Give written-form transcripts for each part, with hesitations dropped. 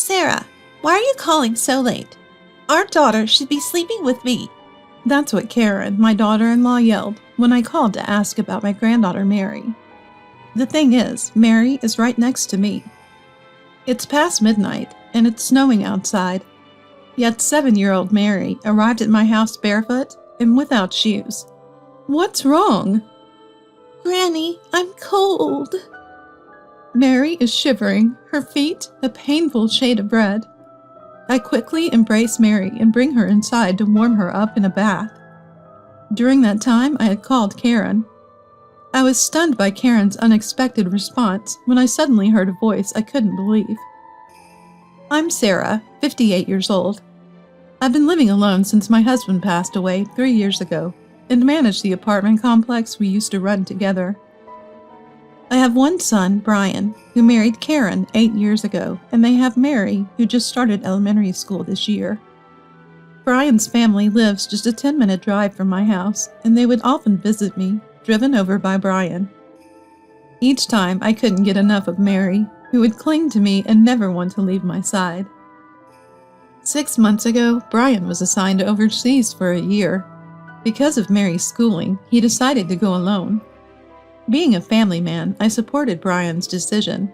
Sarah, why are you calling so late? Our daughter should be sleeping with me. That's what Karen, my daughter-in-law, yelled when I called to ask about my granddaughter Mary. The thing is, Mary is right next to me. It's past midnight, and it's snowing outside. Yet 7-year-old Mary arrived at my house barefoot and without shoes. What's wrong? Granny, I'm cold. Mary is shivering, her feet a painful shade of red. I quickly embrace Mary and bring her inside to warm her up in a bath. During that time, I had called Karen. I was stunned by Karen's unexpected response when I suddenly heard a voice I couldn't believe. I'm Sarah, 58 years old. I've been living alone since my husband passed away 3 years ago and manage the apartment complex we used to run together. I have one son, Brian, who married Karen 8 years ago, and they have Mary, who just started elementary school this year. Brian's family lives just a 10-minute drive from my house, and they would often visit me, driven over by Brian. Each time, I couldn't get enough of Mary, who would cling to me and never want to leave my side. 6 months ago, Brian was assigned overseas for a year. Because of Mary's schooling, he decided to go alone. Being a family man, I supported Brian's decision.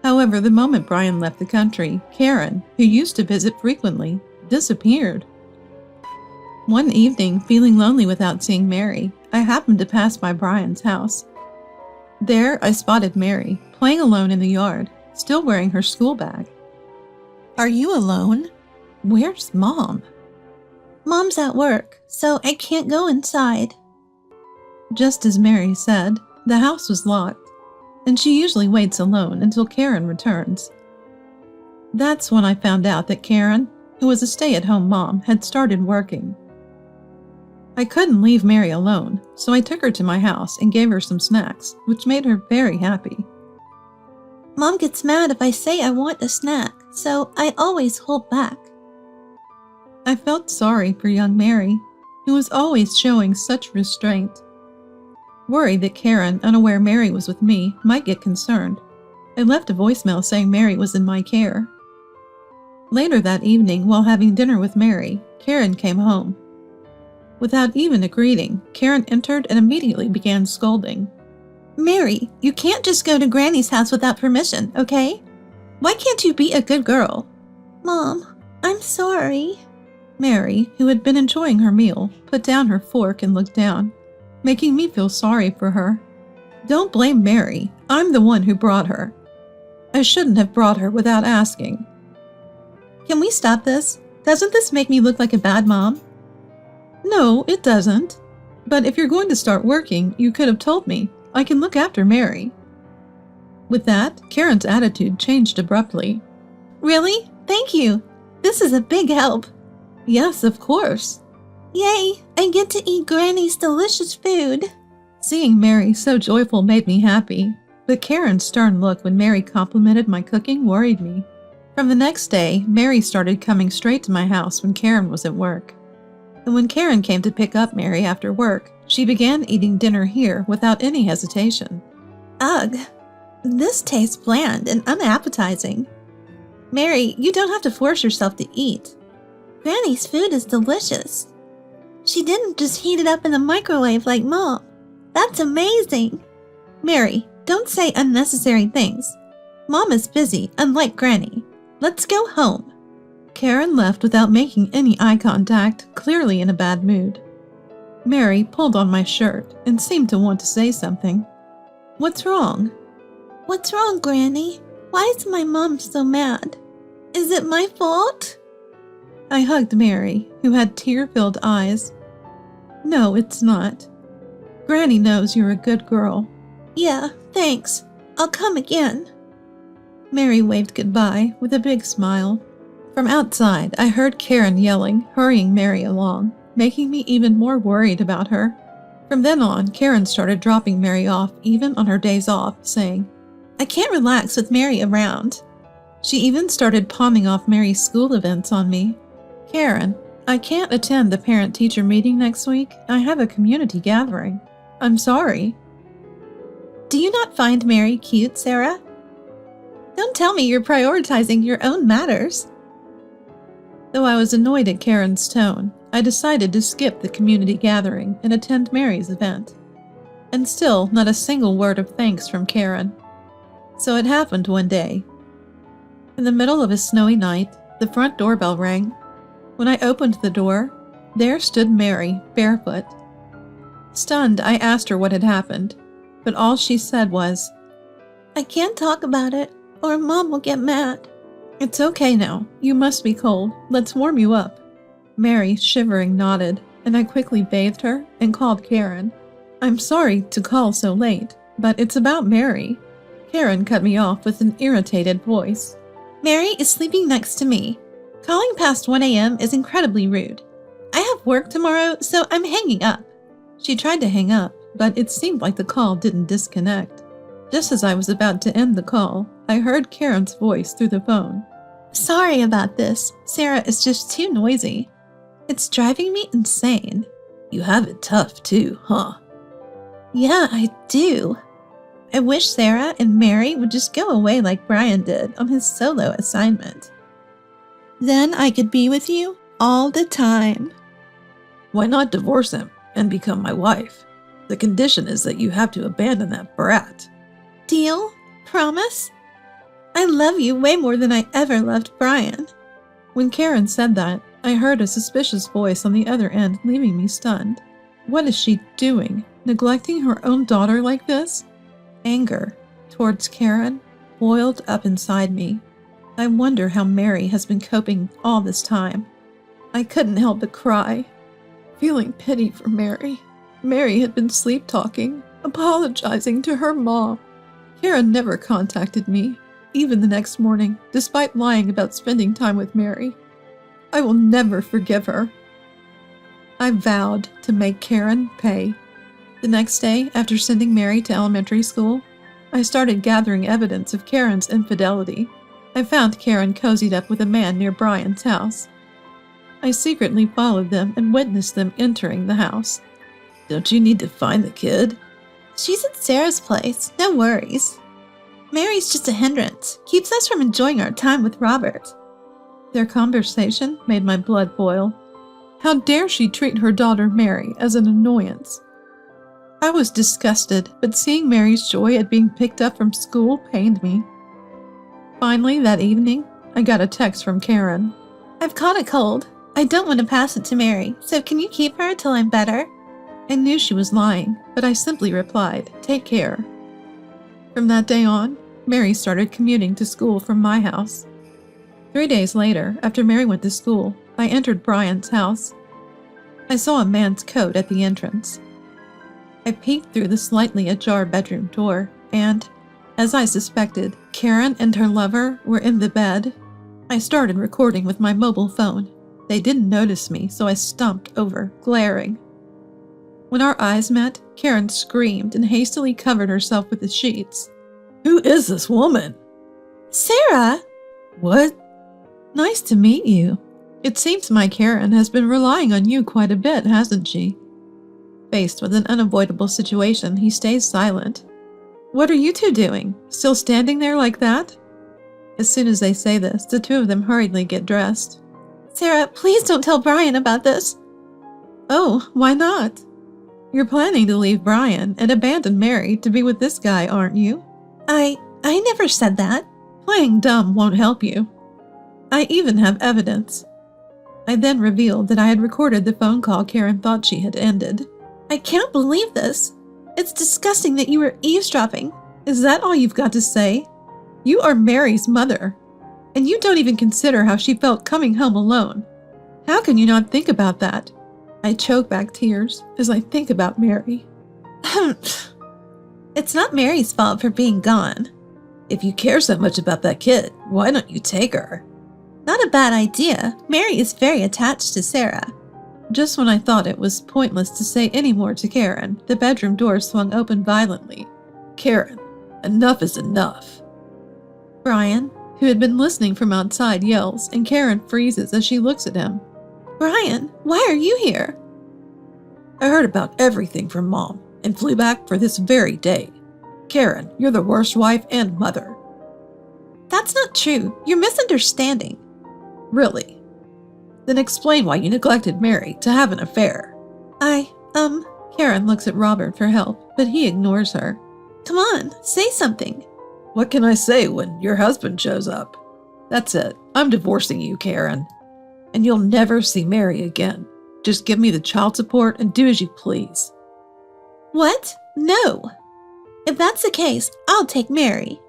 However, the moment Brian left the country, Karen, who used to visit frequently, disappeared. One evening, feeling lonely without seeing Mary, I happened to pass by Brian's house. There, I spotted Mary, playing alone in the yard, still wearing her school bag. Are you alone? Where's Mom? Mom's at work, so I can't go inside. Just as Mary said, the house was locked, and she usually waits alone until Karen returns. That's when I found out that Karen, who was a stay-at-home mom, had started working. I couldn't leave Mary alone, so I took her to my house and gave her some snacks, which made her very happy. Mom gets mad if I say I want a snack, so I always hold back. I felt sorry for young Mary, who was always showing such restraint. Worried that Karen, unaware Mary was with me, might get concerned, I left a voicemail saying Mary was in my care. Later that evening, while having dinner with Mary, Karen came home. Without even a greeting, Karen entered and immediately began scolding. Mary, you can't just go to Granny's house without permission, okay? Why can't you be a good girl? Mom, I'm sorry. Mary, who had been enjoying her meal, put down her fork and looked down, making me feel sorry for her. Don't blame Mary. I'm the one who brought her. I shouldn't have brought her without asking. Can we stop this? Doesn't this make me look like a bad mom? No, it doesn't. But if you're going to start working, you could have told me. I can look after Mary. With that, Karen's attitude changed abruptly. Really? Thank you. This is a big help. Yes, of course. Yay! I get to eat Granny's delicious food. Seeing Mary so joyful made me happy, but Karen's stern look when Mary complimented my cooking worried me. From the next day, Mary started coming straight to my house when Karen was at work. And when Karen came to pick up Mary after work, she began eating dinner here without any hesitation. Ugh, this tastes bland and unappetizing. Mary, you don't have to force yourself to eat. Granny's food is delicious. She didn't just heat it up in the microwave like Mom. That's amazing. Mary, don't say unnecessary things. Mom is busy, unlike Granny. Let's go home. Karen left without making any eye contact, clearly in a bad mood. Mary pulled on my shirt and seemed to want to say something. What's wrong? What's wrong, Granny? Why is my mom so mad? Is it my fault? I hugged Mary, who had tear-filled eyes. No, it's not. Granny knows you're a good girl. Yeah, thanks. I'll come again. Mary waved goodbye with a big smile. From outside, I heard Karen yelling, hurrying Mary along, making me even more worried about her. From then on, Karen started dropping Mary off even on her days off, saying, I can't relax with Mary around. She even started pawning off Mary's school events on me. Karen, I can't attend the parent-teacher meeting next week. I have a community gathering. I'm sorry. Do you not find Mary cute, Sarah? Don't tell me you're prioritizing your own matters. Though I was annoyed at Karen's tone, I decided to skip the community gathering and attend Mary's event. And still, not a single word of thanks from Karen. So it happened one day. In the middle of a snowy night, the front doorbell rang. When I opened the door, there stood Mary, barefoot. Stunned, I asked her what had happened, but all she said was, I can't talk about it, or Mom will get mad. It's okay now. You must be cold. Let's warm you up. Mary, shivering, nodded, and I quickly bathed her and called Karen. I'm sorry to call so late, but it's about Mary. Karen cut me off with an irritated voice. Mary is sleeping next to me. Calling past 1 a.m. is incredibly rude. I have work tomorrow, so I'm hanging up. She tried to hang up, but it seemed like the call didn't disconnect. Just as I was about to end the call, I heard Karen's voice through the phone. Sorry about this. Sarah is just too noisy. It's driving me insane. You have it tough too, huh? Yeah, I do. I wish Sarah and Mary would just go away like Brian did on his solo assignment. Then I could be with you all the time. Why not divorce him and become my wife? The condition is that you have to abandon that brat. Deal? Promise? I love you way more than I ever loved Brian. When Karen said that, I heard a suspicious voice on the other end, leaving me stunned. What is she doing? Neglecting her own daughter like this? Anger towards Karen boiled up inside me. I wonder how Mary has been coping all this time. I couldn't help but cry, feeling pity for Mary. Mary had been sleep-talking, apologizing to her mom. Karen never contacted me, even the next morning, despite lying about spending time with Mary. I will never forgive her. I vowed to make Karen pay. The next day, after sending Mary to elementary school, I started gathering evidence of Karen's infidelity. I found Karen cozied up with a man near Brian's house. I secretly followed them and witnessed them entering the house. Don't you need to find the kid? She's at Sarah's place, no worries. Mary's just a hindrance, keeps us from enjoying our time with Robert. Their conversation made my blood boil. How dare she treat her daughter Mary as an annoyance? I was disgusted, but seeing Mary's joy at being picked up from school pained me. Finally, that evening, I got a text from Karen. I've caught a cold. I don't want to pass it to Mary, so can you keep her till I'm better? I knew she was lying, but I simply replied, take care. From that day on, Mary started commuting to school from my house. 3 days later, after Mary went to school, I entered Brian's house. I saw a man's coat at the entrance. I peeked through the slightly ajar bedroom door, and, as I suspected, Karen and her lover were in the bed. I started recording with my mobile phone. They didn't notice me, so I stomped over, glaring. When our eyes met, Karen screamed and hastily covered herself with the sheets. Who is this woman? Sarah! What? Nice to meet you. It seems my Karen has been relying on you quite a bit, hasn't she? Faced with an unavoidable situation, he stays silent. What are you two doing? Still standing there like that? As soon as they say this, the two of them hurriedly get dressed. Sarah, please don't tell Brian about this. Oh, why not? You're planning to leave Brian and abandon Mary to be with this guy, aren't you? I never said that. Playing dumb won't help you. I even have evidence. I then revealed that I had recorded the phone call Karen thought she had ended. I can't believe this. It's disgusting that you were eavesdropping. Is that all you've got to say? You are Mary's mother, and you don't even consider how she felt coming home alone. How can you not think about that? I choke back tears as I think about Mary. It's not Mary's fault for being gone. If you care so much about that kid, why don't you take her? Not a bad idea. Mary is very attached to Sarah. Just when I thought it was pointless to say any more to Karen, the bedroom door swung open violently. Karen, enough is enough. Brian, who had been listening from outside, yells, and Karen freezes as she looks at him. Brian, why are you here? I heard about everything from Mom and flew back for this very day. Karen, you're the worst wife and mother. That's not true. You're misunderstanding. Really? Then explain why you neglected Mary to have an affair. Karen looks at Robert for help, but he ignores her. Come on, say something. What can I say when your husband shows up? That's it. I'm divorcing you, Karen. And you'll never see Mary again. Just give me the child support and do as you please. What? No. If that's the case, I'll take Mary.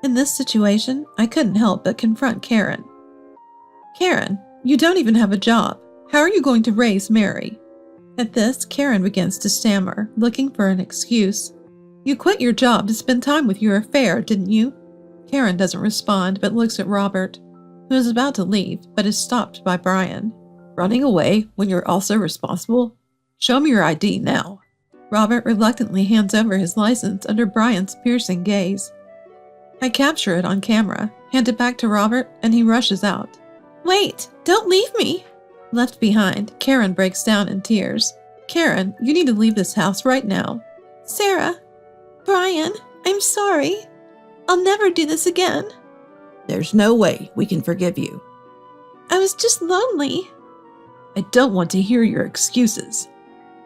In this situation, I couldn't help but confront Karen. Karen, you don't even have a job. How are you going to raise Mary? At this, Karen begins to stammer, looking for an excuse. You quit your job to spend time with your affair, didn't you? Karen doesn't respond, but looks at Robert, who is about to leave, but is stopped by Brian. Running away when you're also responsible? Show me your ID now. Robert reluctantly hands over his license under Brian's piercing gaze. I capture it on camera, hand it back to Robert, and he rushes out. Wait, don't leave me. Left behind, Karen breaks down in tears. Karen, you need to leave this house right now. Sarah, Brian, I'm sorry. I'll never do this again. There's no way we can forgive you. I was just lonely. I don't want to hear your excuses.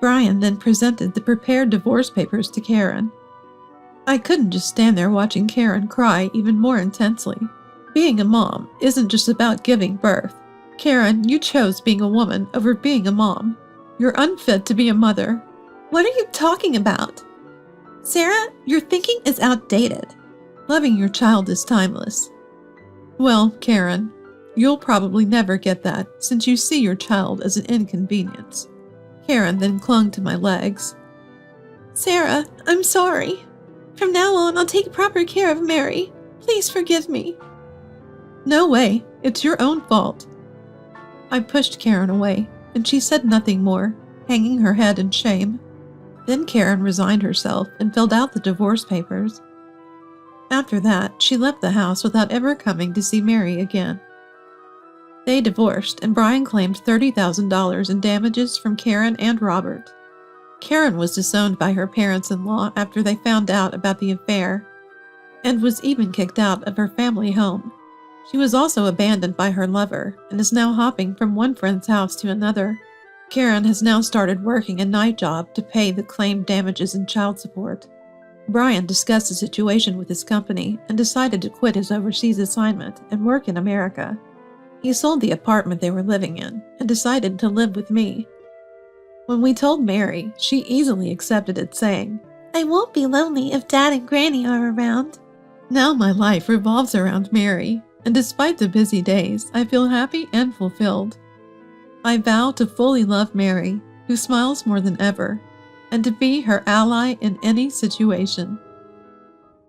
Brian then presented the prepared divorce papers to Karen. I couldn't just stand there watching Karen cry even more intensely. Being a mom isn't just about giving birth. Karen, you chose being a woman over being a mom. You're unfit to be a mother. What are you talking about? Sarah, your thinking is outdated. Loving your child is timeless. Well, Karen, you'll probably never get that since you see your child as an inconvenience. Karen then clung to my legs. Sarah, I'm sorry. From now on, I'll take proper care of Mary. Please forgive me. No way. It's your own fault. I pushed Karen away, and she said nothing more, hanging her head in shame. Then Karen resigned herself and filled out the divorce papers. After that, she left the house without ever coming to see Mary again. They divorced, and Brian claimed $30,000 in damages from Karen and Robert. Karen was disowned by her parents-in-law after they found out about the affair, and was even kicked out of her family home. She was also abandoned by her lover and is now hopping from one friend's house to another. Karen has now started working a night job to pay the claimed damages and child support. Brian discussed the situation with his company and decided to quit his overseas assignment and work in America. He sold the apartment they were living in and decided to live with me. When we told Mary, she easily accepted it, saying, I won't be lonely if Dad and Granny are around. Now my life revolves around Mary, and despite the busy days, I feel happy and fulfilled. I vow to fully love Mary, who smiles more than ever, and to be her ally in any situation.